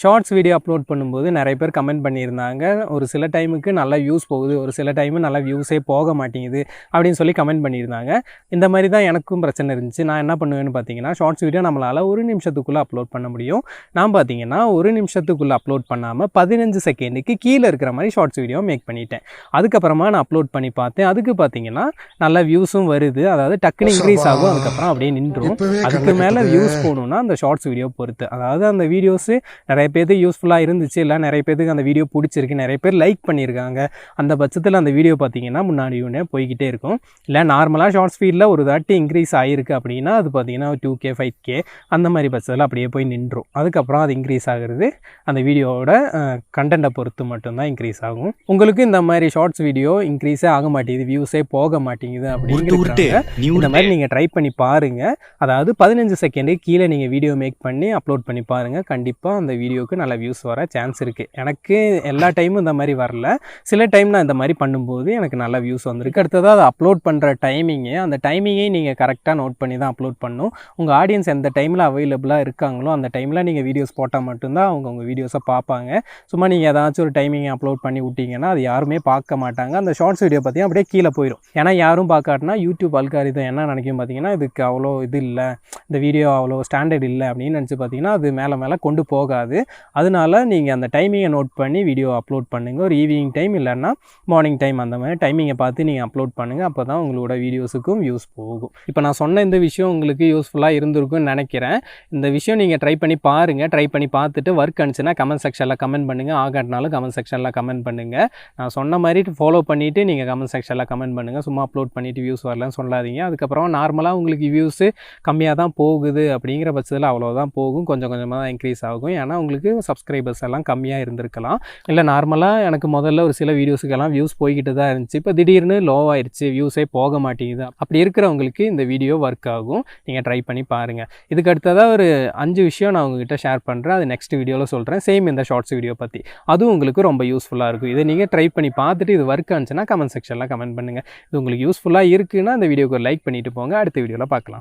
Shorts video upload பண்ணும்போது நிறைய பேர் கமெண்ட் பண்ணியிருந்தாங்க. ஒரு சில டைமுக்கு நல்லா வியூஸ் போகுது, ஒரு சில டைமு நல்லா வியூஸே போக மாட்டேங்குது அப்படின்னு சொல்லி கமெண்ட் பண்ணியிருந்தாங்க. இந்த மாதிரி தான் எனக்கும் பிரச்சனை இருந்துச்சு. நான் என்ன பண்ணுவேன்னு பார்த்தீங்கன்னா, ஷார்ட்ஸ் வீடியோ நம்மளால் 1 நிமிஷத்துக்குள்ளே அப்லோட் பண்ண முடியும். நான் பார்த்தீங்கன்னா 1 நிமிஷத்துக்குள்ளே அப்லோட் பண்ணாமல் 15 செகண்டுக்கு கீழே இருக்கிற மாதிரி ஷார்ட்ஸ் வீடியோ மேக் பண்ணிட்டேன். அதுக்கப்புறமா நான் அப்லோட் பண்ணி பார்த்தேன். அதுக்கு பார்த்தீங்கன்னா நல்லா வியூஸும் வருது. அதாவது டக்குன்னு இன்க்ரீஸ் ஆகும், அதுக்கப்புறம் அப்படியே நின்றும். அதுக்கு மேலே வியூஸ் போகணுன்னா அந்த ஷார்ட்ஸ் வீடியோ பொறுத்து, அதாவது அந்த வீடியோஸு நிறைய பேருக்கு யூஸ்ஃபுல்லாக இருந்துச்சு, இல்லை நிறைய பேருக்கு அந்த வீடியோ பிடிச்சிருக்கு, நிறைய பேர் லைக் பண்ணியிருக்காங்க. அந்த பட்சத்தில் அந்த வீடியோ பார்த்தீங்கன்னா முன்னாடியே போய்கிட்டே இருக்கும். இல்லை நார்மலாக ஷார்ட்ஸ் ஃபீல்டில் ஒரு தாட்டி இன்க்ரீஸ் ஆகிருக்கு அப்படின்னா அது பார்த்தீங்கன்னா 2K 5K அந்த மாதிரி பட்சத்தில் அப்படியே போய் நின்றும். அதுக்கப்புறம் அது இன்க்ரீஸ் ஆகுறது அந்த வீடியோவோட கண்டென்ட்டை பொறுத்து மட்டும்தான் இன்க்ரீஸ் ஆகும். உங்களுக்கு இந்த மாதிரி ஷார்ட்ஸ் வீடியோ இன்க்ரீஸே ஆக மாட்டேங்குது, வியூஸே போக மாட்டேங்குது அப்படிங்கிறது இந்த மாதிரி நீங்கள் ட்ரை பண்ணி பாருங்கள். அதாவது 15 செகண்டு கீழே நீங்கள் வீடியோ மேக் பண்ணி அப்லோட் பண்ணி பாருங்கள். கண்டிப்பாக அந்த வீடியோவுக்கு நல்ல வியூஸ் வர சான்ஸ் இருக்குது. எனக்கு எல்லா டைமும் இந்த மாதிரி வரல, சில டைம் நான் இந்த மாதிரி பண்ணும்போது எனக்கு நல்ல வியூஸ் வந்திருக்கு. அடுத்ததாக அதை அப்லோட் பண்ணுற டைமிங்கு, அந்த டைமிங்கை நீங்கள் கரெக்டாக நோட் பண்ணி தான் அப்லோட் பண்ணணும். உங்கள் ஆடியன்ஸ் எந்த டைமில் அவைலபிளாக இருக்காங்களோ அந்த டைமில் நீங்கள் வீடியோஸ் போட்டால் மட்டும்தான் அவங்க உங்கள் வீடியோஸை பார்ப்பாங்க. சும்மா நீங்கள் ஏதாச்சும் ஒரு டைமிங்கை அப்லோட் பண்ணி விட்டிங்கன்னா அது யாருமே பார்க்க மாட்டாங்க. அந்த ஷார்ட்ஸ் வீடியோ பார்த்தீங்கன்னா அப்படியே கீழே போயிடும். ஏன்னா யாரும் பார்க்காட்டினா யூடியூப் அல்காரிதம் என்ன நினைக்கும் பார்த்தீங்கன்னா, இதுக்கு அவ்வளோ இது இல்லை, இந்த வீடியோ அவ்வளோ ஸ்டாண்டர்ட் இல்லை அப்படின்னு நினச்சி பார்த்தீங்கன்னா அது மேலே கொண்டு போகாது. அதனால நீங்கள் அந்த டைமிங்கை நோட் பண்ணி வீடியோ அப்லோட் பண்ணுங்கள். ஒரு ஈவினிங் டைம் இல்லைன்னா மார்னிங் டைம் அந்த மாதிரி டைமிங்கை பார்த்து நீங்கள் அப்லோட் பண்ணுங்கள். அப்போ தான் உங்களோட வீடியோஸுக்கும் வியூஸ் போகும். இப்போ நான் சொன்ன இந்த விஷயம் உங்களுக்கு யூஸ்ஃபுல்லாக இருந்திருக்குன்னு நினைக்கிறேன். இந்த விஷயம் நீங்கள் ட்ரை பண்ணி பாருங்கள். ட்ரை பண்ணி பார்த்துட்டு ஒர்க் அனுச்சுன்னா கமெண்ட் செக்ஷனில் கமெண்ட் பண்ணுங்கள். ஆகாட்டினாலும் கமெண்ட் செக்ஷனில் கமெண்ட் பண்ணுங்கள். நான் சொன்ன மாதிரி ஃபாலோ பண்ணிவிட்டு நீங்கள் கமெண்ட் செக்ஷனில் கமெண்ட் பண்ணுங்கள். சும்மா அப்லோட் பண்ணிவிட்டு வியூஸ் வரலன்னு சொல்லாதீங்க. அதுக்கப்புறம் நார்மலாக உங்களுக்கு வியூஸு கம்மியாக தான் போகுது அப்படிங்கிற பட்சத்தில் அவ்வளோதான் போகும், கொஞ்சம் கொஞ்சமாக தான் இன்க்ரீஸ் ஆகும். ஏன்னா உங்களுக்கு சப்ஸ்கிரைபர்ஸ் எல்லாம் கம்மியாக இருந்திருக்கலாம். இல்லை நார்மலாக எனக்கு முதல்ல ஒரு சில வீடியோஸுக்கெல்லாம் வியூஸ் போய்கிட்டு தான் இருந்துச்சு, இப்போ திடீர்னு லோவாகிடுச்சு, வியூஸே போக மாட்டேங்குது. அப்படி இருக்கிறவங்களுக்கு இந்த வீடியோ ஒர்க் ஆகும். நீங்கள் ட்ரை பண்ணி பாருங்கள். இதுக்கு அடுத்ததாக ஒரு 5 விஷயம் நான் உங்ககிட்ட ஷேர் பண்ணுறேன். அது நெக்ஸ்ட் வீடியோவில் சொல்கிறேன். சேம் இந்த ஷார்ட்ஸ் வீடியோ பற்றி, அதுவும் உங்களுக்கு ரொம்ப யூஸ்ஃபுல்லாக இருக்கும். இதை நீங்கள் ட்ரை பண்ணி பார்த்துட்டு இது ஒர்க் ஆச்சுன்னா கமெண்ட் செக்ஷனில் கமெண்ட் பண்ணுங்கள். இது உங்களுக்கு யூஸ்ஃபுல்லாக இருக்குன்னா இந்த வீடியோக்கு லைக் பண்ணிவிட்டு போங்க. அடுத்த வீடியோவில் பார்க்கலாம்.